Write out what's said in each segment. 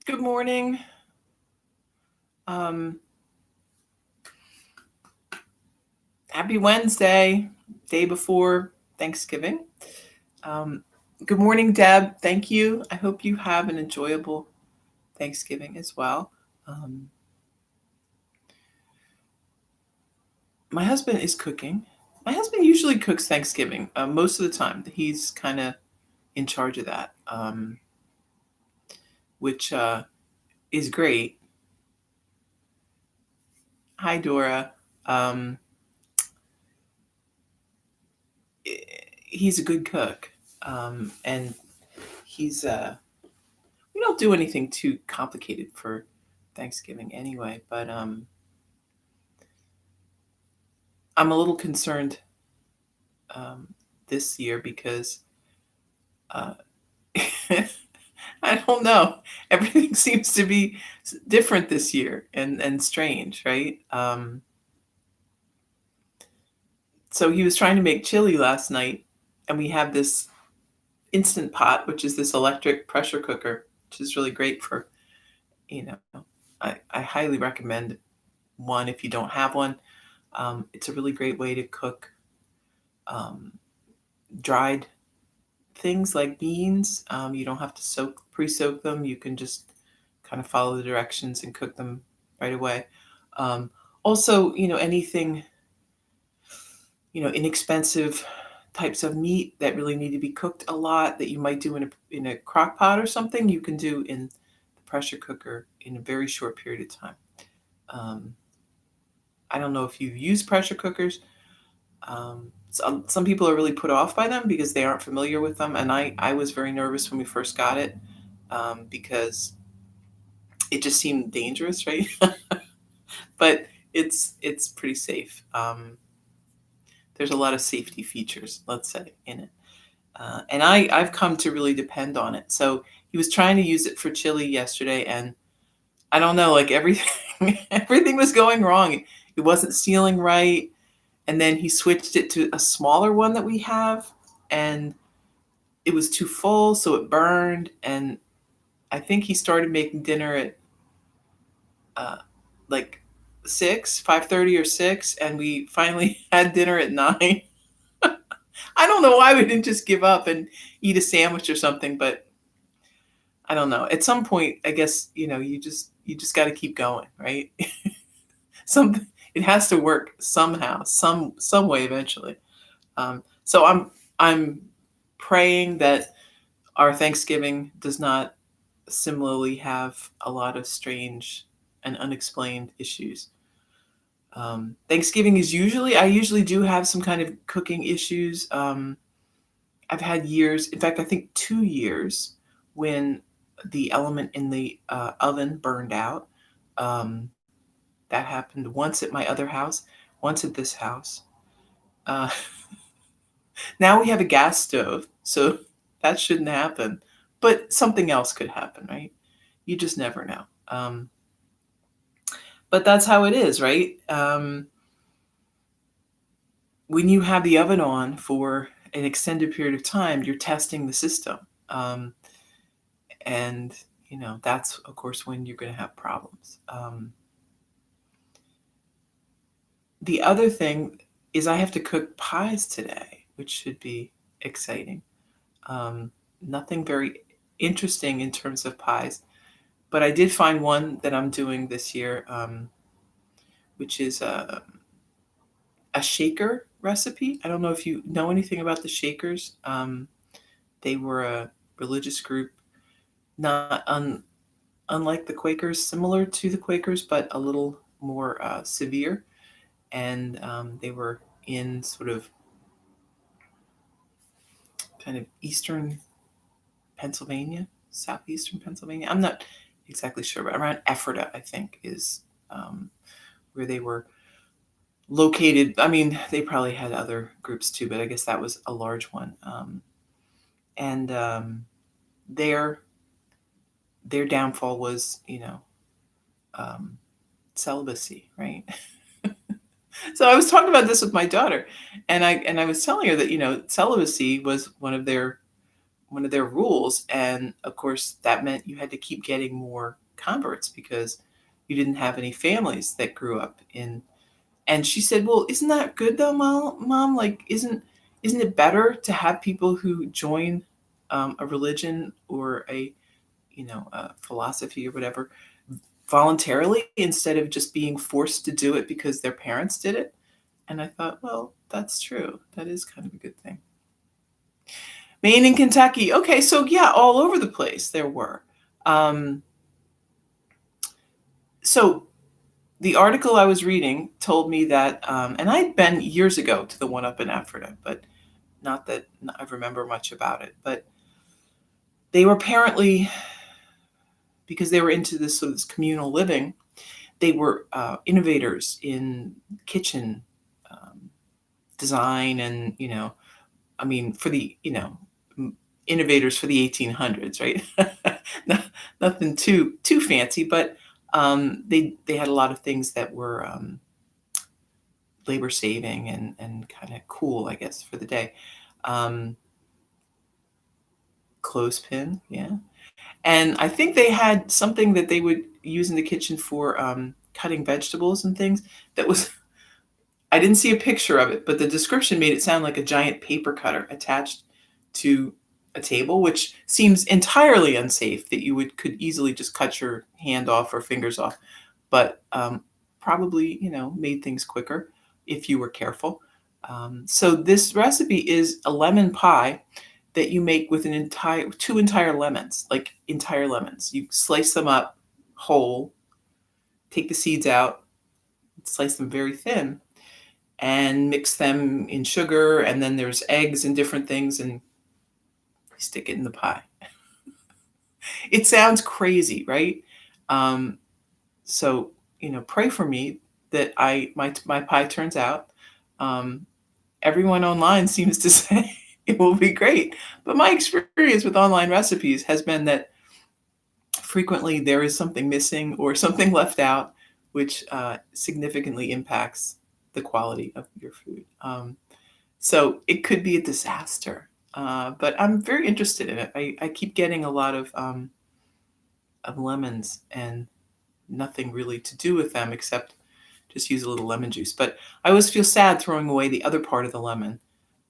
Good morning. Um, Happy Wednesday, day before Thanksgiving. Um, Good morning, Deb. Thank you. I hope you have an enjoyable Thanksgiving as well. Um, my husband is cooking. My husband usually cooks Thanksgiving most of the time. He's kind of in charge of that, which is great. Hi, Dora. Um, he's a good cook, and he's we don't do anything too complicated for Thanksgiving anyway, but I'm a little concerned um, this year because uh, I don't know. Everything seems to be different this year and strange, right? So he was trying to make chili last night, and we have this Instant Pot, which is this electric pressure cooker, which is really great for, you know, I highly recommend one if you don't have one. It's a really great way to cook um, dried things like beans. You don't have to pre-soak them. You can just kind of follow the directions and cook them right away. Um, Also, anything, inexpensive types of meat that really need to be cooked a lot that you might do in a crock pot or something, you can do in the pressure cooker in a very short period of time. Um, I don't know if you've used pressure cookers. Some people are really put off by them because they aren't familiar with them, and I was very nervous when we first got it because it just seemed dangerous, right? But it's pretty safe. There's a lot of safety features, let's say, in it, and I've come to really depend on it. So he was trying to use it for chili yesterday, and I don't know, like everything everything was going wrong. It wasn't sealing right. And then he switched it to a smaller one that we have, and it was too full, so it burned. And I think he started making dinner at uh, like 5:30 or 6, and we finally had dinner at 9. I don't know why we didn't just give up and eat a sandwich or something, but I don't know. At some point, I guess you just got to keep going, right? Something It has to work somehow, some way eventually. So I'm praying that our Thanksgiving does not similarly have a lot of strange and unexplained issues. Thanksgiving I usually do have some kind of cooking issues. I've had years, in fact, I think 2 years, when the element in the oven burned out. Um, that happened once at my other house, once at this house. Uh, Now we have a gas stove, so that shouldn't happen. But something else could happen, right? You just never know. But that's how it is, right? When you have the oven on for an extended period of time, you're testing the system. Um, and, that's, of course, when you're going to have problems. The other thing is I have to cook pies today, which should be exciting. Um, Nothing very interesting in terms of pies, but I did find one that I'm doing this year, which is a shaker recipe. I don't know if you know anything about the Shakers. They were a religious group, not unlike the Quakers, similar to the Quakers, but a little more severe. And they were in sort of kind of eastern Pennsylvania, southeastern Pennsylvania. I'm not exactly sure, but around Ephrata, I think, is where they were located. I mean, they probably had other groups too, but I guess that was a large one. And their downfall was, um, celibacy, right? So I was talking about this with my daughter, and I was telling her that celibacy was one of their one of their rules, and of course that meant you had to keep getting more converts because you didn't have any families that grew up in. And she said, "Well, isn't that good though, mom? Like, isn't it better to have people who join a religion or a philosophy or whatever voluntarily instead of just being forced to do it because their parents did it?" And I thought, well, that's true. That is kind of a good thing. Maine and Kentucky. Okay, so yeah, all over the place there were. Um, so the article I was reading told me that, and I'd been years ago to the one up in Ephrata, but not that I remember much about it. But they were apparently, because they were into this sort of this communal living, they were innovators in kitchen um, design, and I mean, for the innovators for the 1800s, right? No- Nothing too fancy, but they had a lot of things that were labor saving and kind of cool, I guess, for the day. Um, Clothespin, yeah. And I think they had something that they would use in the kitchen for cutting vegetables and things that was, I didn't see a picture of it, but the description made it sound like a giant paper cutter attached to a table, which seems entirely unsafe that you could easily just cut your hand off or fingers off, but probably, made things quicker if you were careful. So this recipe is a lemon pie that you make with two entire lemons, like entire lemons. You slice them up whole, take the seeds out, slice them very thin, and mix them in sugar, and then there's eggs and different things, and stick it in the pie. It sounds crazy, right? Um, so pray for me that my pie turns out. Um, Everyone online seems to say it will be great, but my experience with online recipes has been that frequently there is something missing or something left out, which significantly impacts the quality of your food. So it could be a disaster, but I'm very interested in it. I keep getting a lot of lemons and nothing really to do with them except just use a little lemon juice. But I always feel sad throwing away the other part of the lemon.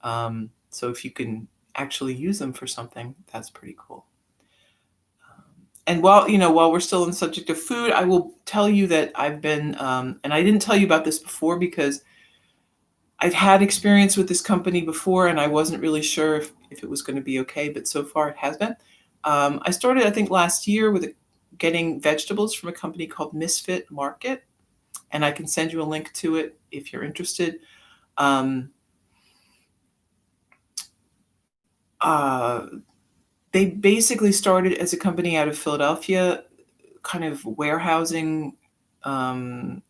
So if you can actually use them for something, that's pretty cool. And while we're still on the subject of food, I will tell you that I've been, and I didn't tell you about this before because I've had experience with this company before, and I wasn't really sure if it was going to be okay, but so far it has been. I started, I think, last year with getting vegetables from a company called Misfit Market, and I can send you a link to it if you're interested. Um, uh, they basically started as a company out of Philadelphia, kind of warehousing um,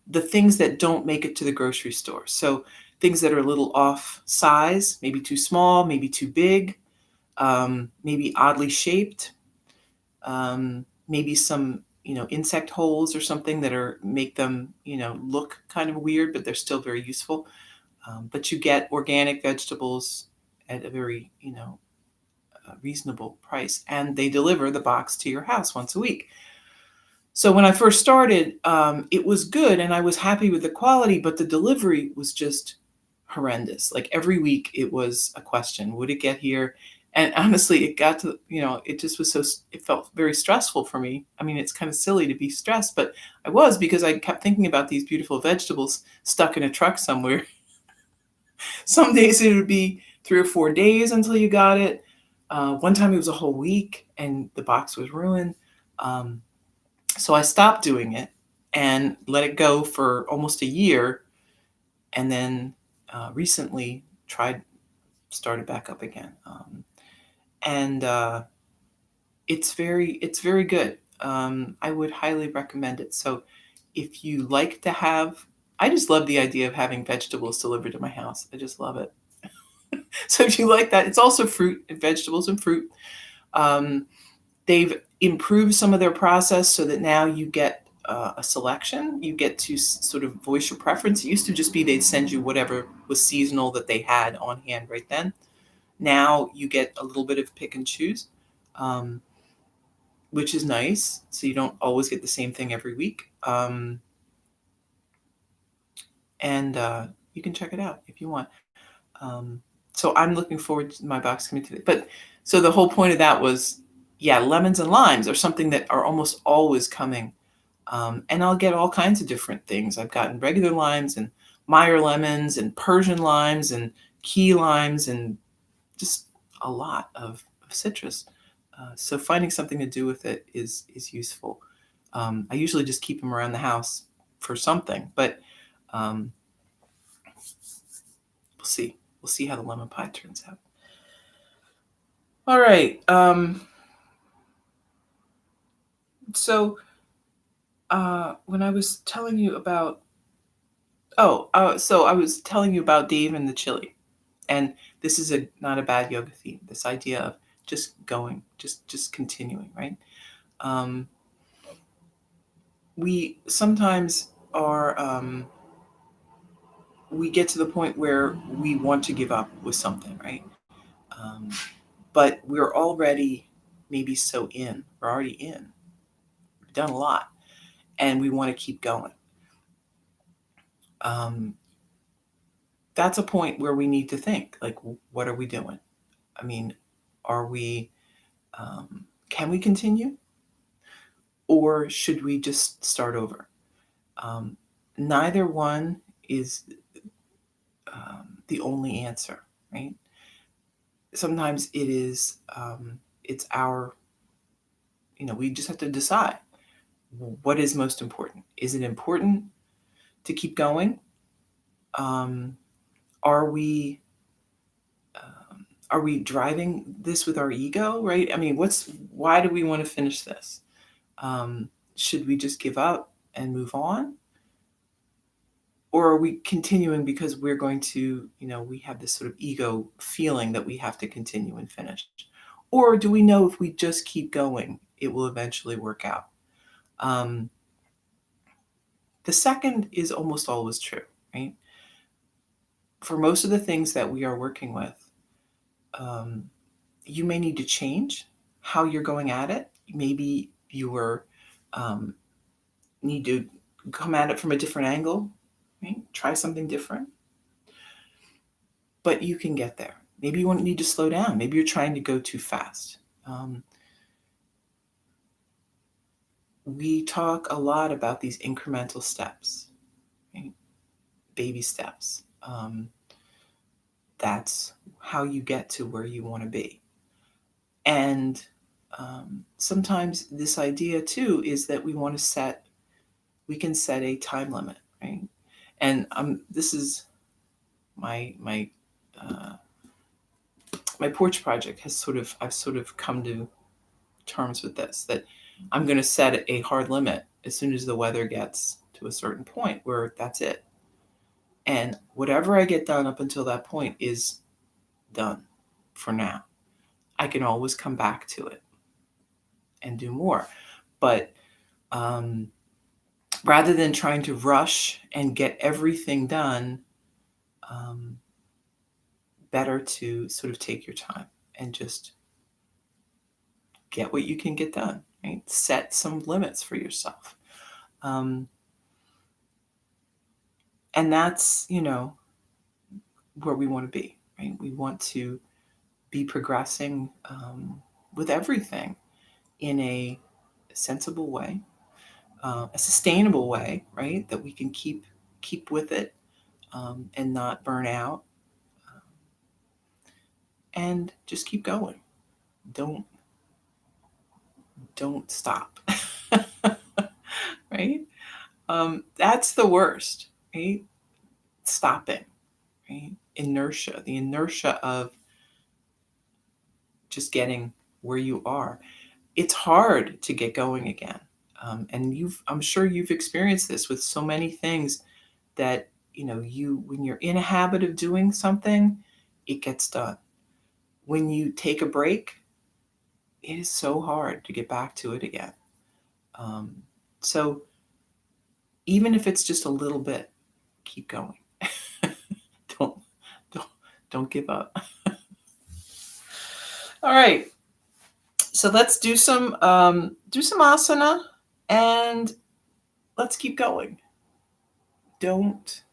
the things that don't make it to the grocery store. So things that are a little off size, maybe too small, maybe too big, maybe oddly shaped, maybe some insect holes or something that make them look kind of weird, but they're still very useful. But you get organic vegetables at a very reasonable price, and they deliver the box to your house once a week. So when I first started, it was good and I was happy with the quality, but the delivery was just horrendous. Like every week it was a question, would it get here? And honestly, it got to, it just was it felt very stressful for me. I mean, it's kind of silly to be stressed, but I was, because I kept thinking about these beautiful vegetables stuck in a truck somewhere. Some days it would be 3 or 4 days until you got it. One time it was a whole week and the box was ruined. So I stopped doing it and let it go for almost a year, and then recently started back up again. And it's very good. I would highly recommend it. So if you like to have, I just love the idea of having vegetables delivered to my house. I just love it. So if you like that, it's also fruit and vegetables and fruit. Um, they've improved some of their process so that now you get a selection. You get to sort of voice your preference. It used to just be they'd send you whatever was seasonal that they had on hand right then. Now you get a little bit of pick and choose, um, which is nice. So you don't always get the same thing every week. And you can check it out if you want. Um, so I'm looking forward to my box coming today. But so the whole point of that was, yeah, lemons and limes are something that are almost always coming. And I'll get all kinds of different things. I've gotten regular limes and Meyer lemons and Persian limes and key limes and just a lot of citrus. So finding something to do with it is useful. I usually just keep them around the house for something, but um, we'll see. We'll see how the lemon pie turns out. All right. So when I was telling you about, so I was telling you about Dave and the chili, and this is not a bad yoga theme. This idea of just going, just continuing, right? Um, we sometimes are we get to the point where we want to give up with something, right? Um, but we're already maybe so in. We're already in. We've done a lot, and we want to keep going. Um, that's a point where we need to think, like, what are we doing? I mean, are we? Can we continue, or should we just start over? Um, Neither one is the only answer, right? Sometimes it is. It's our. We just have to decide what is most important. Is it important to keep going? Um, are we are we driving this with our ego, right? I mean, why do we want to finish this? Should we just give up and move on? Or are we continuing because we're going to, we have this sort of ego feeling that we have to continue and finish? Or do we know if we just keep going, it will eventually work out? Um, the second is almost always true, right? For most of the things that we are working with, um, you may need to change how you're going at it. Maybe you were um, need to come at it from a different angle, right? Try something different, but you can get there. Maybe you won't need to slow down. Maybe you're trying to go too fast. Um, we talk a lot about these incremental steps, right? Baby steps. That's how you get to where you want to be. And sometimes this idea too is that we can set a time limit, right? And this is my uh, my porch project I've sort of come to terms with this, that I'm going to set a hard limit as soon as the weather gets to a certain point where that's it. And whatever I get done up until that point is done for now. I can always come back to it and do more. But um, rather than trying to rush and get everything done, um, better to sort of take your time and just get what you can get done, right? Set some limits for yourself. Um, and that's, where we want to be, right? We want to be progressing with everything in a sensible way, a sustainable way, right? That we can keep with it and not burn out, and just keep going. Don't don't stop, right? That's the worst, right? Stopping, right? Inertia, the inertia of just getting where you are. It's hard to get going again. And I'm sure you've experienced this with so many things that, when you're in a habit of doing something, it gets done. When you take a break, it is so hard to get back to it again. Um, so even if it's just a little bit, keep going. don't, don't, don't give up. All right. So let's do some asana, and let's keep going. Don't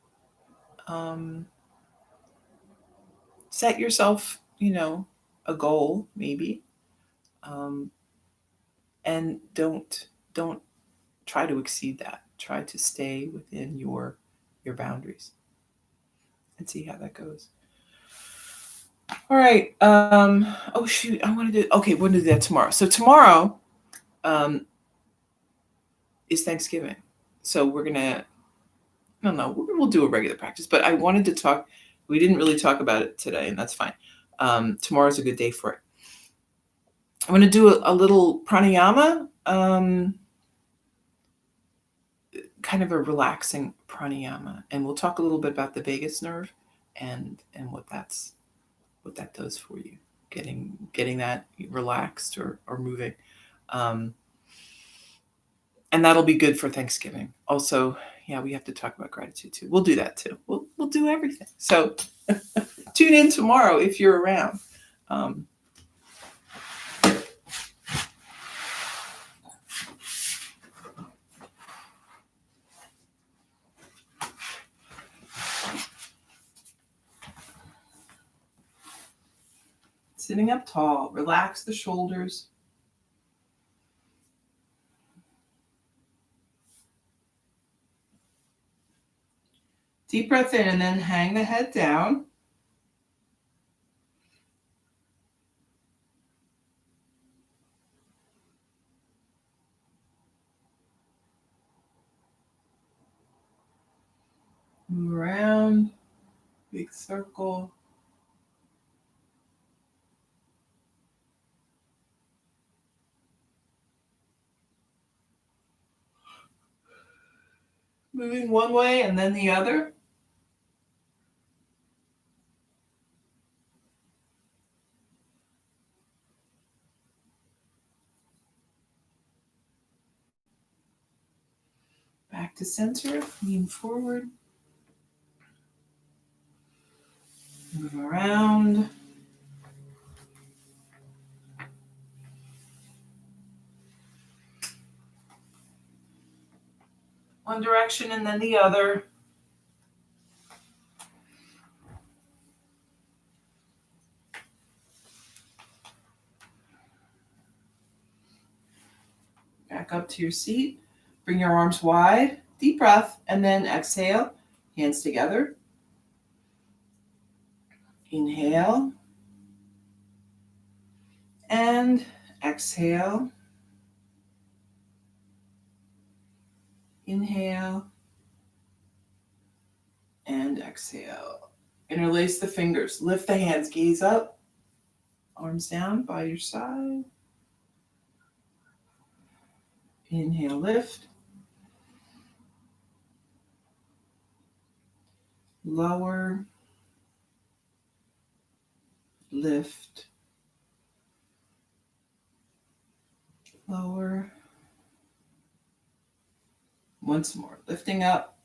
set yourself, a goal maybe, um, and don't try to exceed that. Try to stay within your boundaries and see how that goes. All right. Oh shoot, I want to do. Okay, we're gonna do that tomorrow. So tomorrow um, is Thanksgiving. So we're gonna. No, no, we'll do a regular practice. But I wanted to talk. We didn't really talk about it today, and that's fine. Tomorrow's a good day for it. I'm going to do a little pranayama, kind of a relaxing pranayama, and we'll talk a little bit about the vagus nerve and what that does for you, getting that relaxed or moving, and that'll be good for Thanksgiving. Also, yeah, we have to talk about gratitude too. We'll do that too. We'll do everything. So tune in tomorrow if you're around. Sitting up tall, relax the shoulders. Deep breath in and then hang the head down. Move around, big circle. Moving one way and then the other. Back to center, lean forward. Move around. One direction and then the other. Back up to your seat. Bring your arms wide. Deep breath and then exhale. Hands together. Inhale. And exhale. Inhale. And exhale. Interlace the fingers. Lift the hands. Gaze up. Arms down by your side. Inhale, lift. Lower. Lift. Lower. Once more. Lifting up.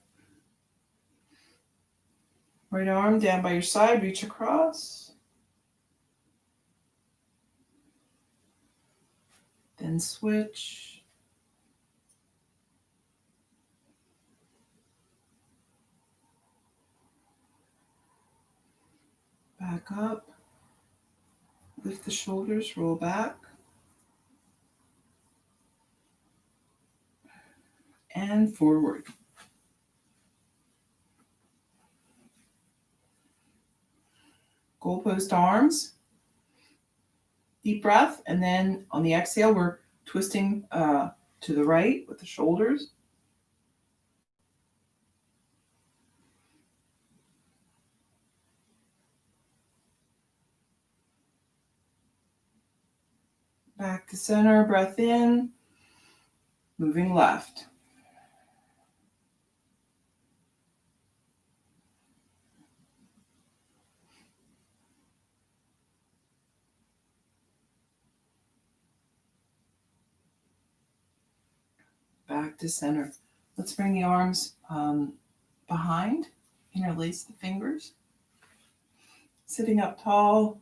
Right arm down by your side. Reach across. Then switch. Back up. Lift the shoulders, roll back. And forward. Goalpost arms. Deep breath. And then on the exhale, we're twisting to the right with the shoulders. Back to center, breath in. Moving left. Back to center. Let's bring the arms behind. Interlace the fingers. Sitting up tall.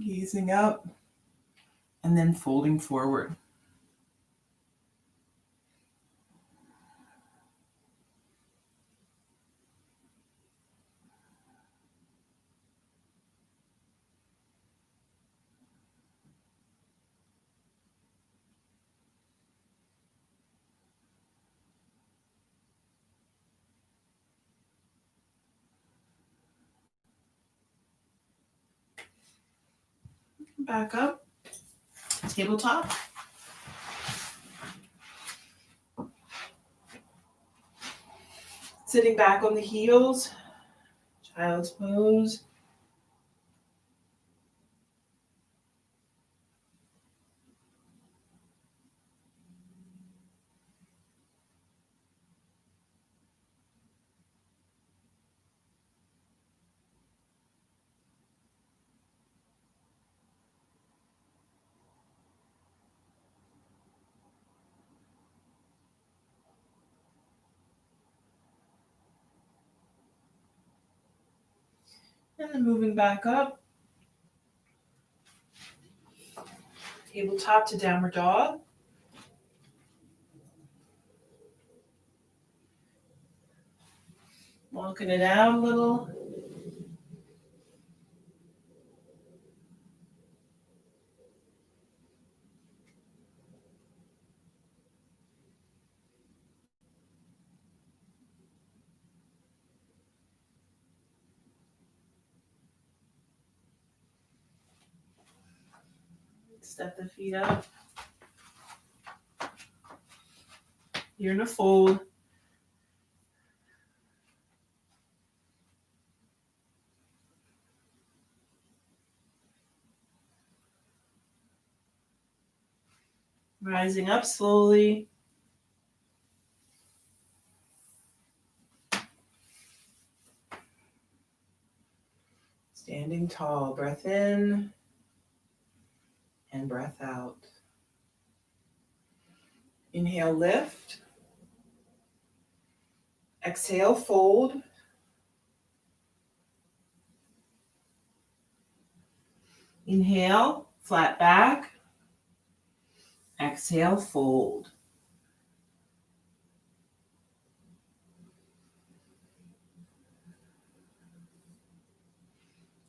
Easing up and then folding forward. Back up, tabletop. Sitting back on the heels, child's pose. And then moving back up, tabletop to downward dog. Walking it out a little. Step the feet up. You're in a fold. Rising up slowly. Standing tall. Breath in and breath out. Inhale, lift. Exhale, fold. Inhale, flat back. Exhale, fold.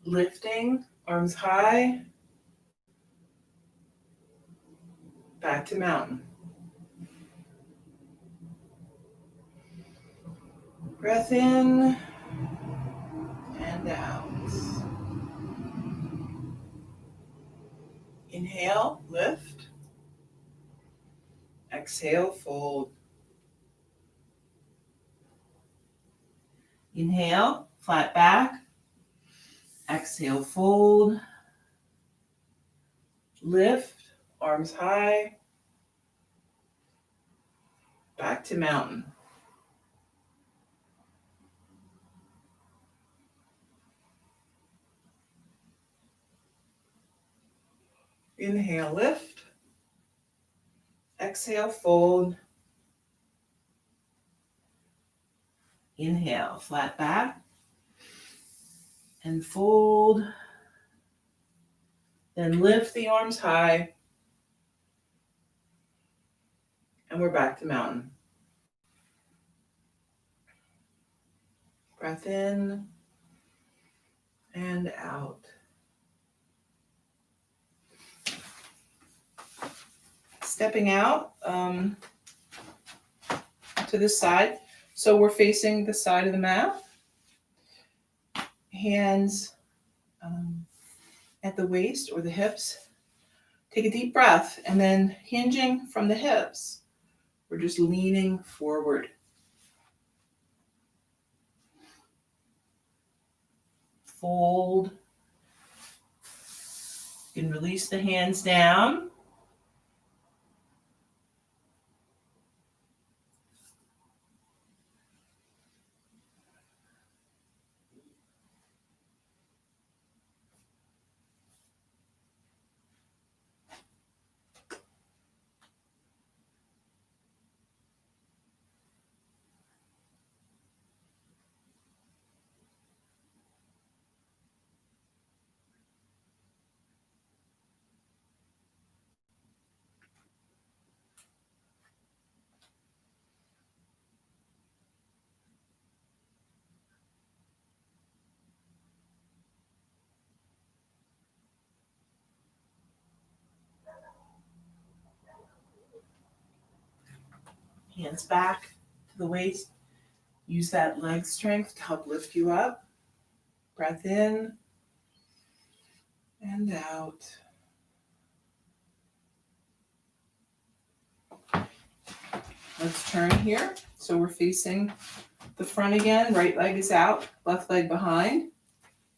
Lifting, arms high. Back to mountain. Breath in and out. Inhale, lift. Exhale, fold. Inhale, flat back. Exhale, fold. Lift, arms high. Back to mountain. Inhale, lift. Exhale, fold. Inhale, flat back. And fold. Then lift the arms high. And we're back to mountain. Breath in and out. Stepping out to the side. So we're facing the side of the mat. Hands at the waist or the hips. Take a deep breath and then hinging from the hips. We're just leaning forward. Fold. You can release the hands down. Hands back to the waist. Use that leg strength to help lift you up. Breath in and out. Let's turn here. So we're facing the front again. Right leg is out, left leg behind.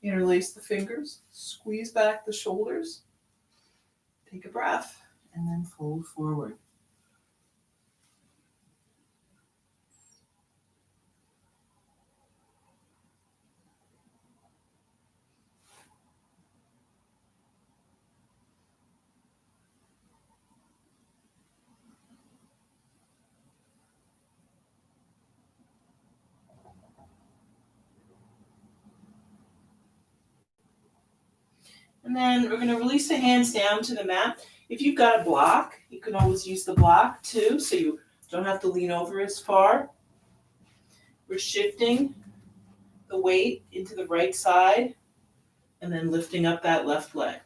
Interlace the fingers. Squeeze back the shoulders. Take a breath and then fold forward. And then we're going to release the hands down to the mat. If you've got a block, you can always use the block too, so you don't have to lean over as far. We're shifting the weight into the right side and then lifting up that left leg.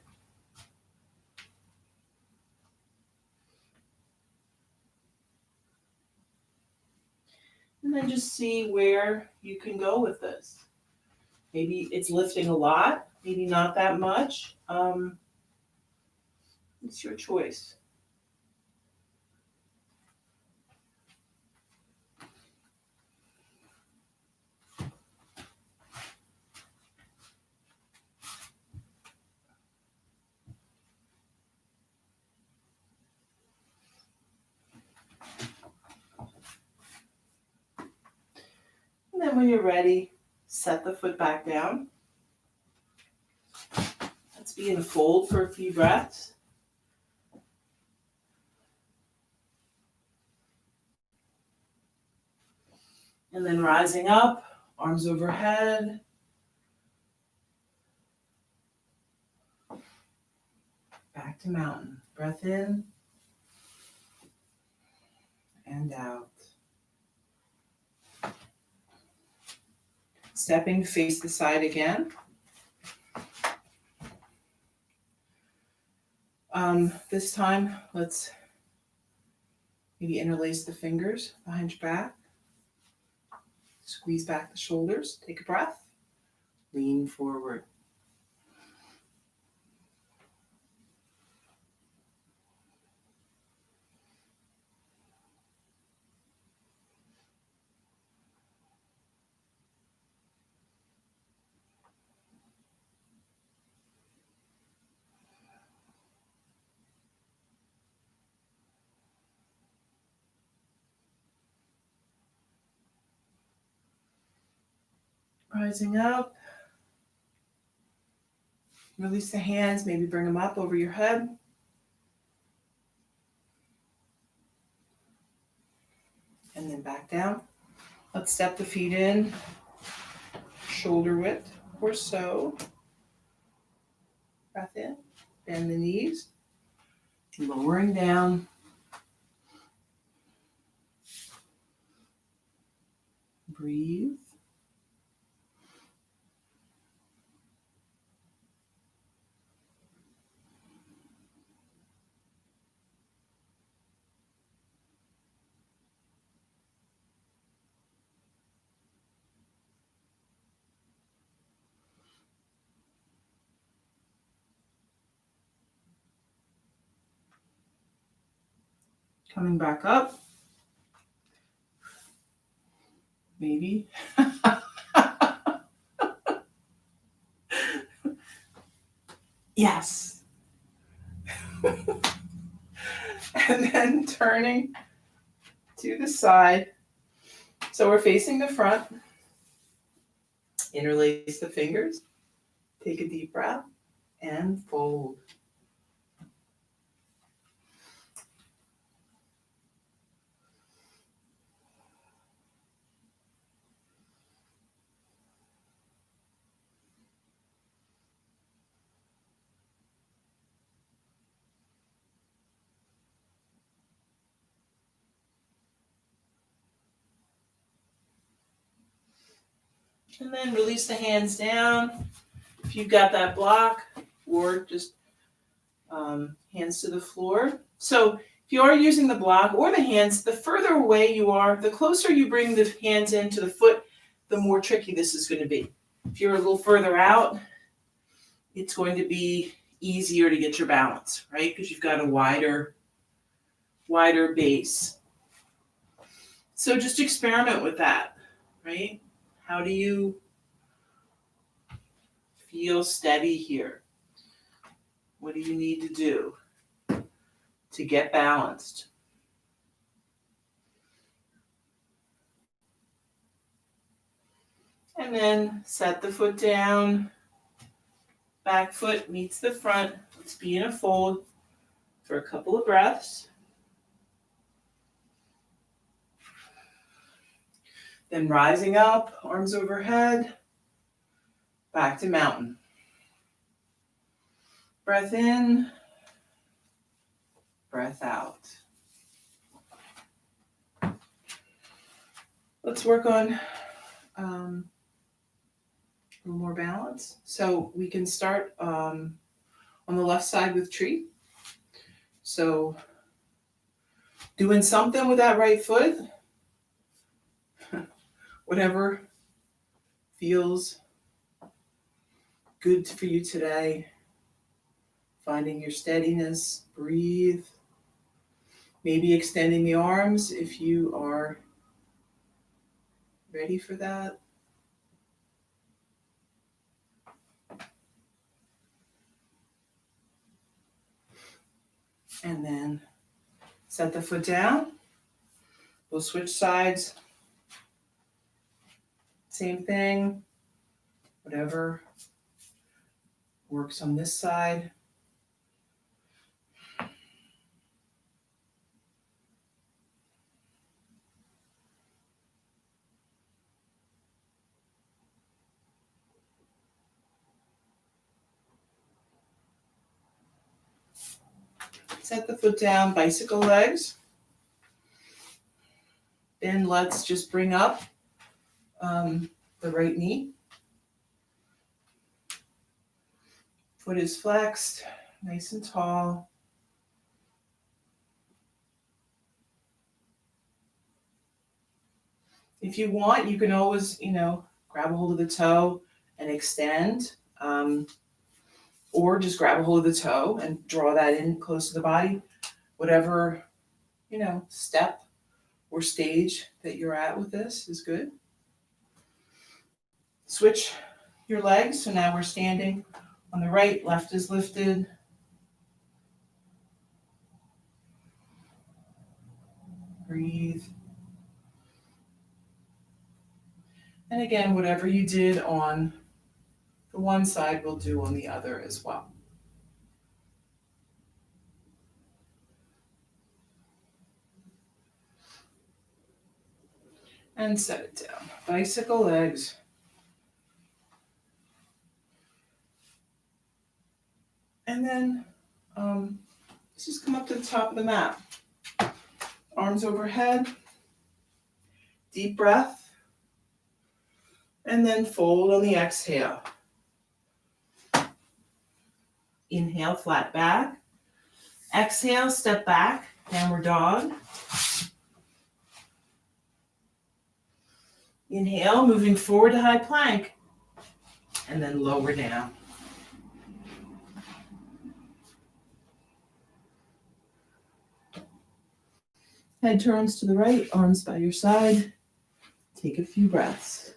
And then just see where you can go with this. Maybe it's lifting a lot, maybe not that much. It's your choice. And then when you're ready, set the foot back down. Let's be in a fold for a few breaths. And then rising up, arms overhead. Back to mountain. Breath in and out. Stepping to face the side again. This time, let's maybe interlace the fingers behind your back. Squeeze back the shoulders. Take a breath. Lean forward. Rising up. Release the hands, maybe bring them up over your head. And then back down. Let's step the feet in, shoulder width or so. Breath in, bend the knees, lowering down. Breathe. Coming back up. Maybe. Yes. And then turning to the side. So we're facing the front. Interlace the fingers. Take a deep breath and fold. And then release the hands down. If you've got that block, or just hands to the floor. So if If you are using the block or the hands, the further away you are, the closer you bring the hands into the foot, the more tricky this is going to be. If you're a little further out, it's going to be easier to get your balance, right? Because you've got a wider base. So just experiment with that, right? How do you feel steady here? What do you need to do to get balanced? And then set the foot down. Back foot meets the front. Let's be in a fold for a couple of breaths. Then rising up, arms overhead, back to mountain. Breath in, breath out. Let's work on a little more balance. So we can start on the left side with tree. So doing something with that right foot, whatever feels good for you today. Finding your steadiness, breathe. Maybe extending the arms if you are ready for that. And then set the foot down. We'll switch sides. Same thing. Whatever works on this side. Set the foot down, bicycle legs. Then let's just bring up the right knee. Foot is flexed, nice and tall. If you want, you can always, grab a hold of the toe and extend, or just grab a hold of the toe and draw that in close to the body. Whatever, step or stage that you're at with this is good. Switch your legs. So now we're standing on the right, left is lifted. Breathe. And again, whatever you did on the one side, we'll do on the other as well. And set it down. Bicycle legs. And then let's just come up to the top of the mat. Arms overhead. Deep breath. And then fold on the exhale. Inhale, flat back. Exhale, step back, downward dog. Inhale, moving forward to high plank. And then lower down. Head turns to the right, arms by your side. Take a few breaths.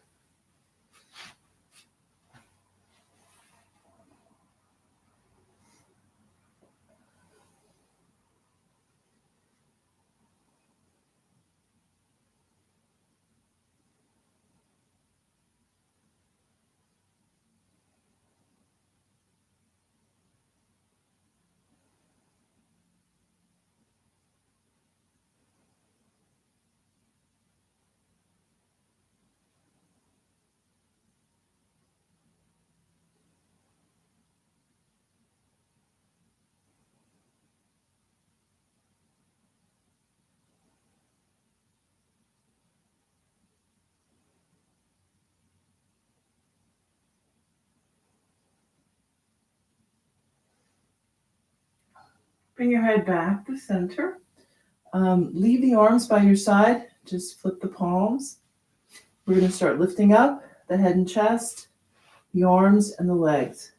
Bring your head back to center. Leave the arms by your side. Just flip the palms. We're going to start lifting up the head and chest, the arms and the legs.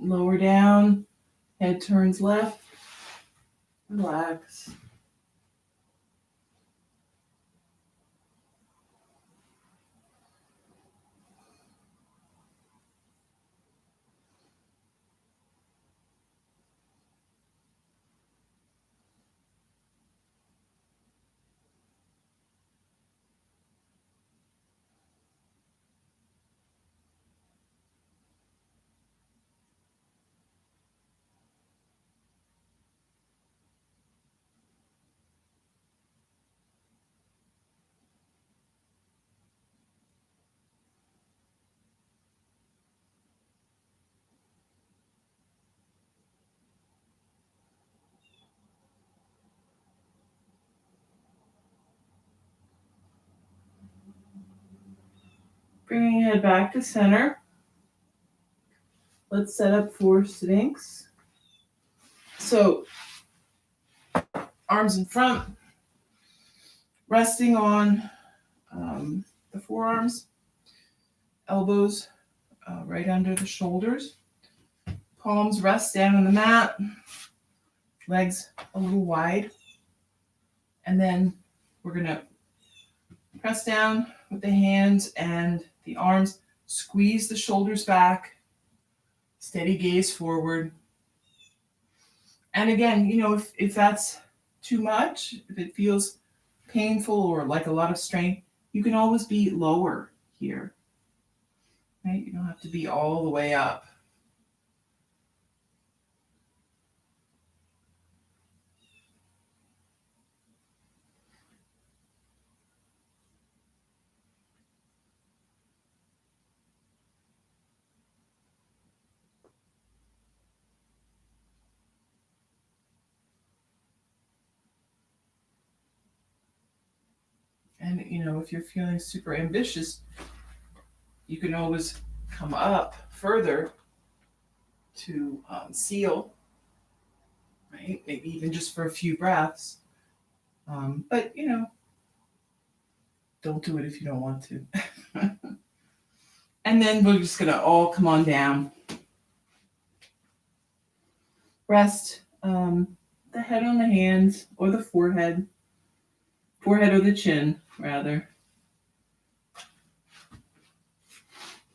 Lower down, head turns left. Relax. Bringing your head back to center. Let's set up for Sphinx. So, arms in front, resting on the forearms, elbows right under the shoulders. Palms rest down on the mat, legs a little wide. And then we're going to press down with the hands and the arms, squeeze the shoulders back, steady gaze forward. And again, if that's too much, if it feels painful or like a lot of strain, you can always be lower here, right? You don't have to be all the way up. And, if you're feeling super ambitious, you can always come up further to seal, right? Maybe even just for a few breaths. But, don't do it if you don't want to. And then we're just going to all come on down. Rest the head on the hands or the forehead or the chin, rather.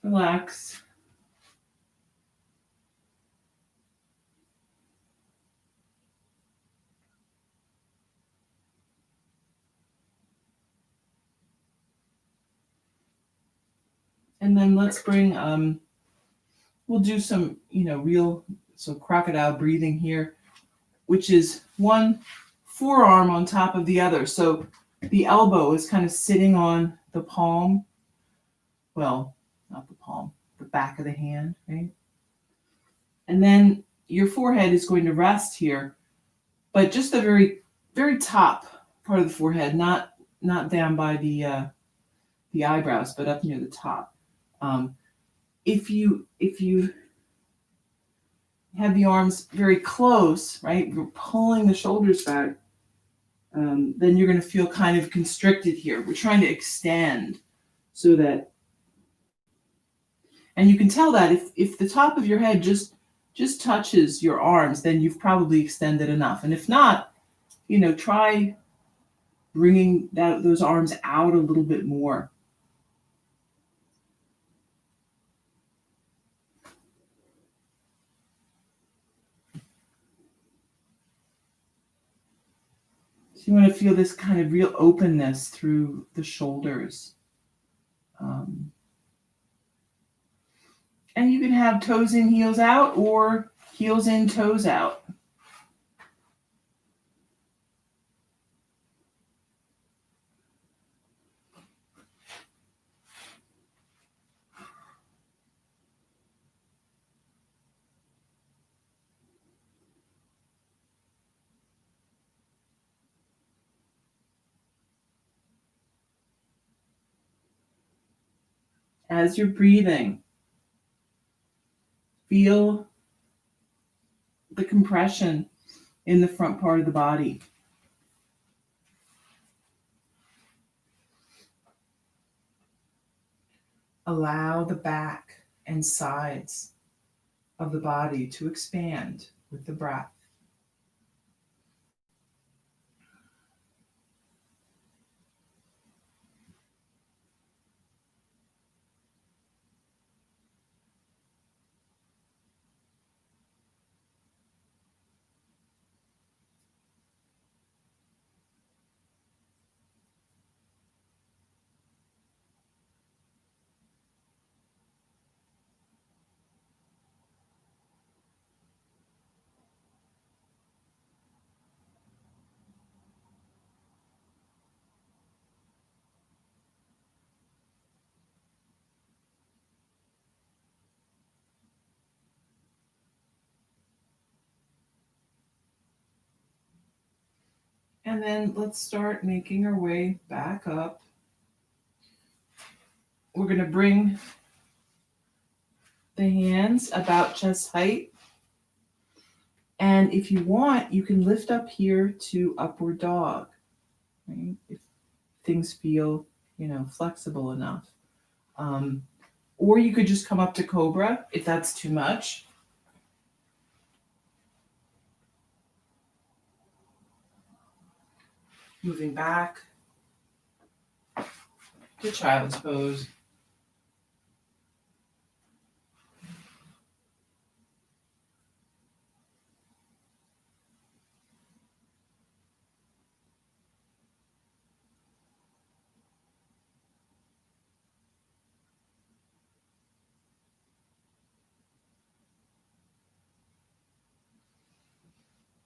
Relax. And then let's bring, we'll do some, crocodile breathing here, which is one forearm on top of the other. So the elbow is kind of sitting on the palm. Well, not the palm, the back of the hand, right? And then your forehead is going to rest here, but just the very, very top part of the forehead, not down by the eyebrows, but up near the top. If you have the arms very close, right, you're pulling the shoulders back, then you're going to feel kind of constricted here. We're trying to extend so that, and you can tell that if the top of your head just touches your arms, then you've probably extended enough. And if not, try bringing those arms out a little bit more. So you want to feel this kind of real openness through the shoulders. And you can have toes in, heels out, or heels in, toes out. As you're breathing, feel the compression in the front part of the body. Allow the back and sides of the body to expand with the breath. And then let's start making our way back up. We're going to bring the hands about chest height. And if you want, you can lift up here to upward dog, right? If things feel, flexible enough. Or you could just come up to cobra if that's too much. Moving back to child's pose.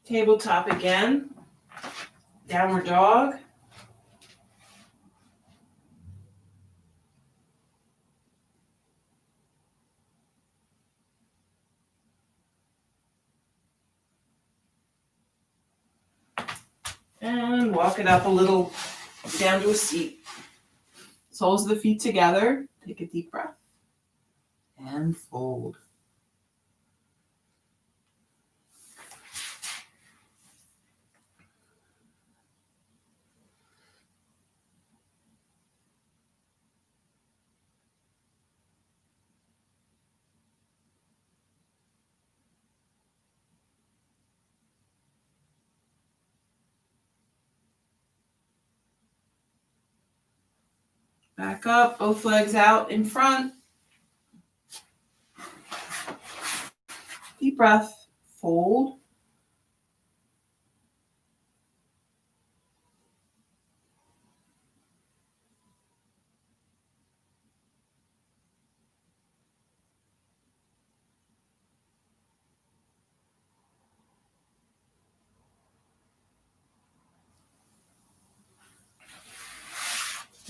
Tabletop again. Downward dog. And walk it up a little down to a seat. Soles of the feet together. Take a deep breath. And fold. Back up, both legs out in front. Deep breath, fold.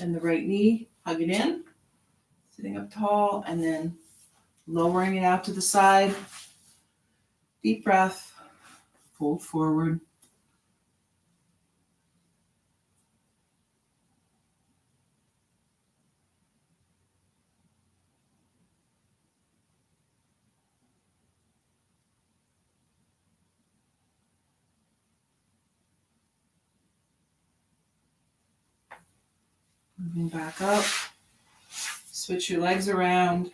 And the right knee, hug it in, sitting up tall, and then lowering it out to the side. Deep breath, fold forward. Moving back up. Switch your legs around.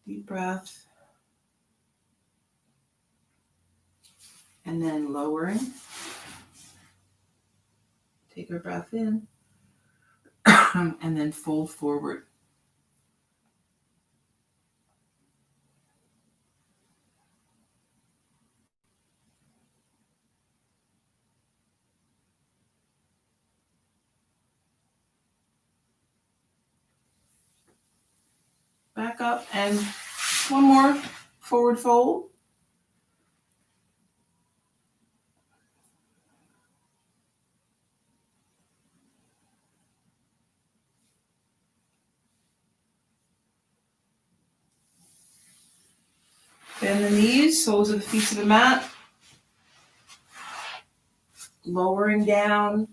Deep breath. And then lowering. Take a breath in. And then fold forward. Back up and one more forward fold. Bend the knees, soles of the feet to the mat. Lowering down.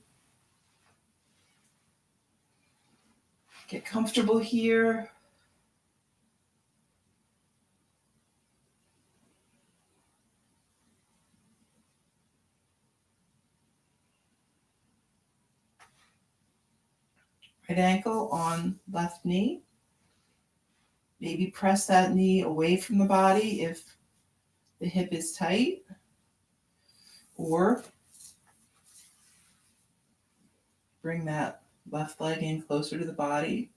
Get comfortable here. Right ankle on left knee. Maybe press that knee away from the body if the hip is tight, or bring that left leg in closer to the body.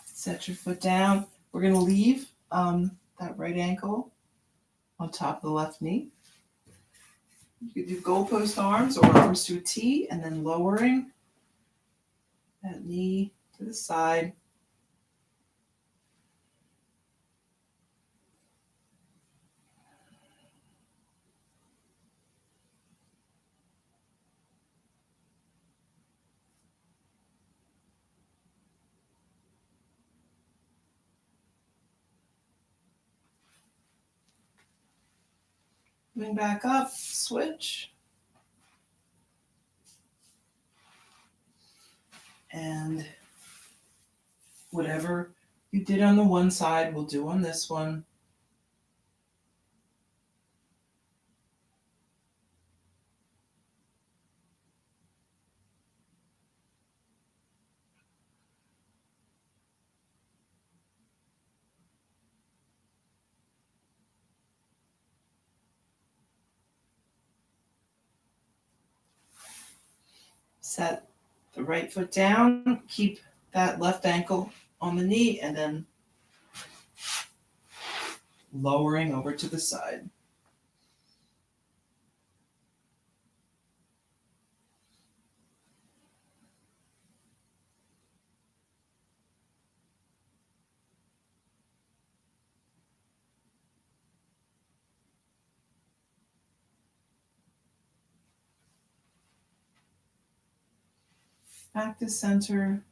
Set your foot down. We're going to leave that right ankle on top of the left knee. You could do goalpost arms or arms to a T, and then lowering that knee to the side. Coming back up, switch. And whatever you did on the one side, we'll do on this one. Set the right foot down, keep that left ankle on the knee, and then lowering over to the side. Back to center.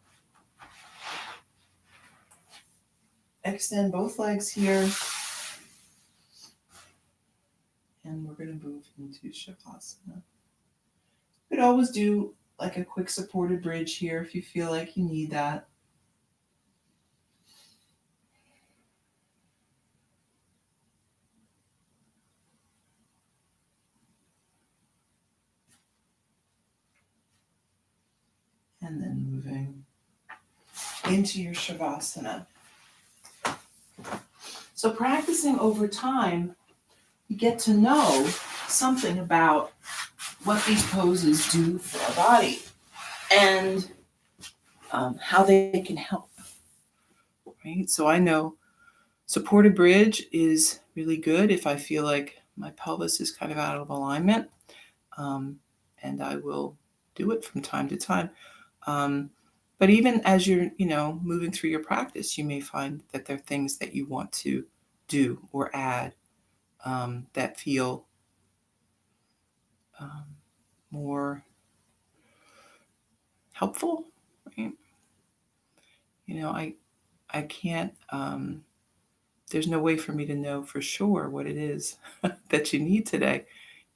Extend both legs here. And we're going to move into Shavasana. You could always do like a quick supported bridge here if you feel like you need that. And then moving into your Shavasana. So practicing over time, you get to know something about what these poses do for our body and how they can help. Right? So I know supported bridge is really good if I feel like my pelvis is kind of out of alignment, and I will do it from time to time. But even as you're, moving through your practice, you may find that there are things that you want to do or add that feel more helpful. Right? I can't. There's no way for me to know for sure what it is that you need today.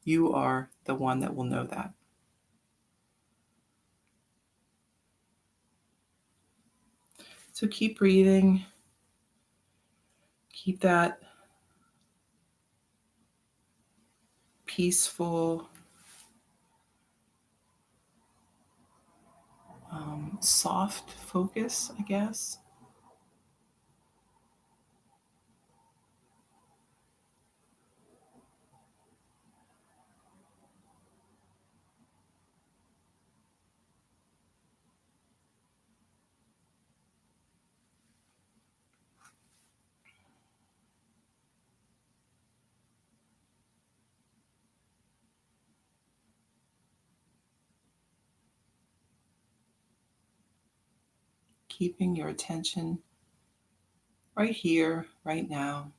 You are the one that will know that. So keep breathing. Keep that peaceful, soft focus, I guess. Keeping your attention right here, right now.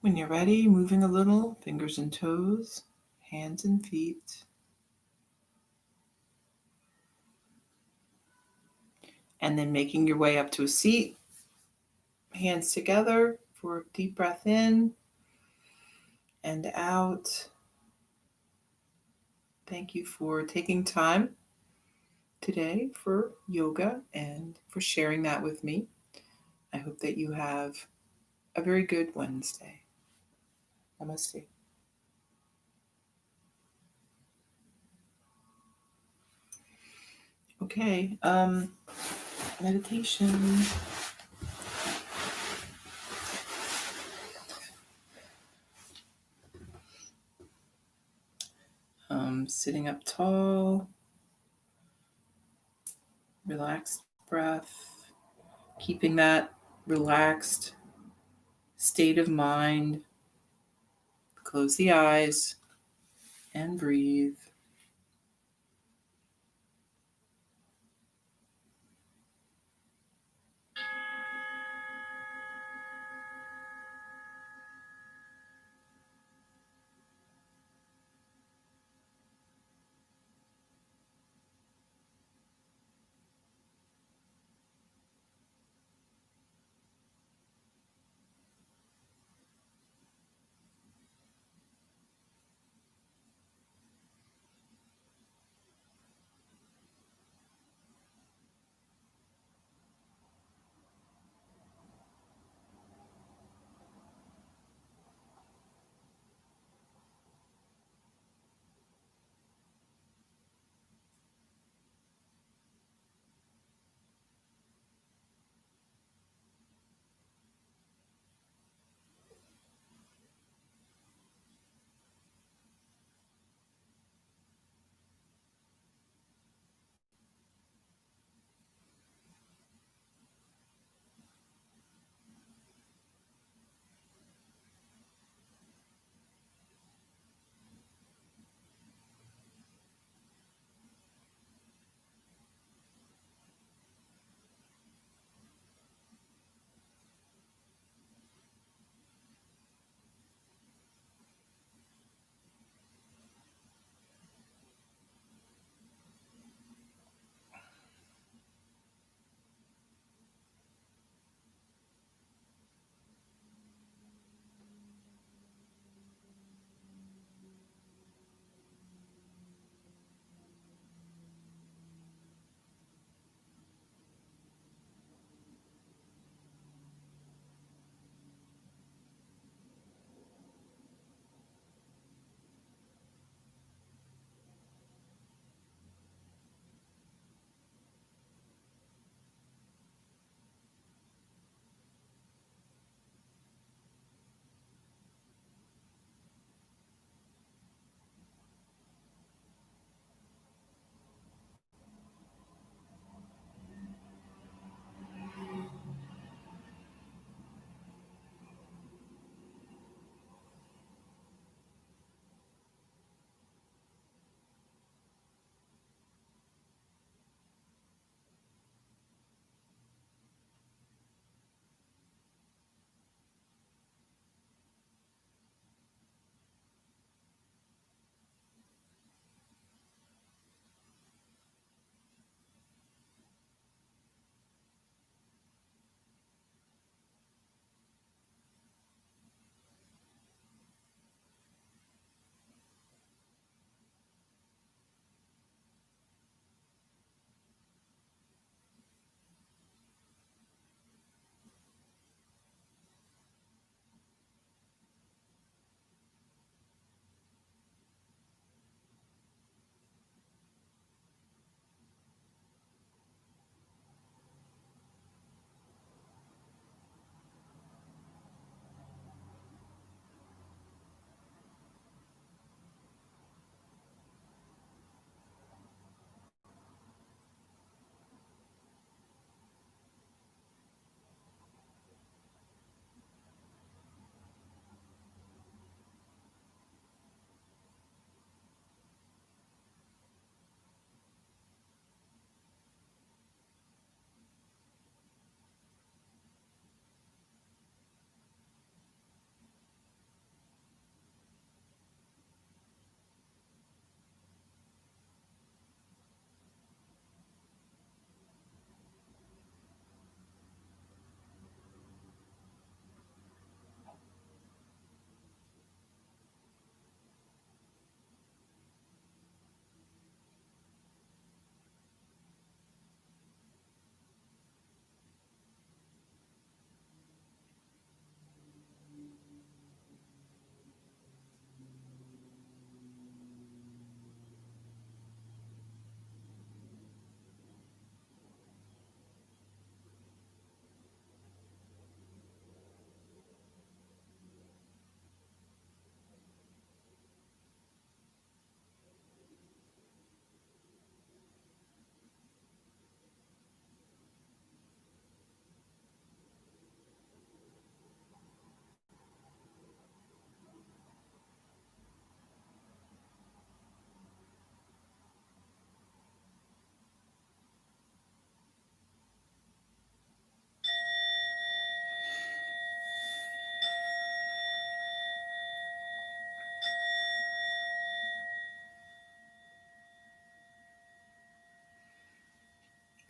When you're ready, moving a little, fingers and toes, hands and feet. And then making your way up to a seat, hands together for a deep breath in and out. Thank you for taking time today for yoga and for sharing that with me. I hope that you have a very good Wednesday. Namaste. Okay, meditation. Sitting up tall, relaxed breath, keeping that relaxed state of mind. Close the eyes and breathe.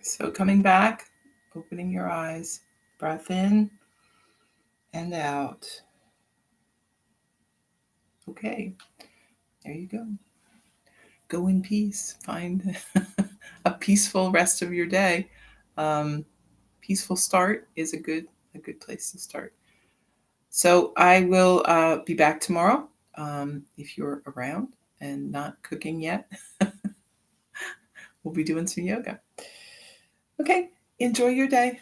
So coming back, opening your eyes, breath in and out. Okay, there you go. Go in peace. Find a peaceful rest of your day. Peaceful start is a good place to start. So I will be back tomorrow. If you're around and not cooking yet, we'll be doing some yoga. Okay, enjoy your day.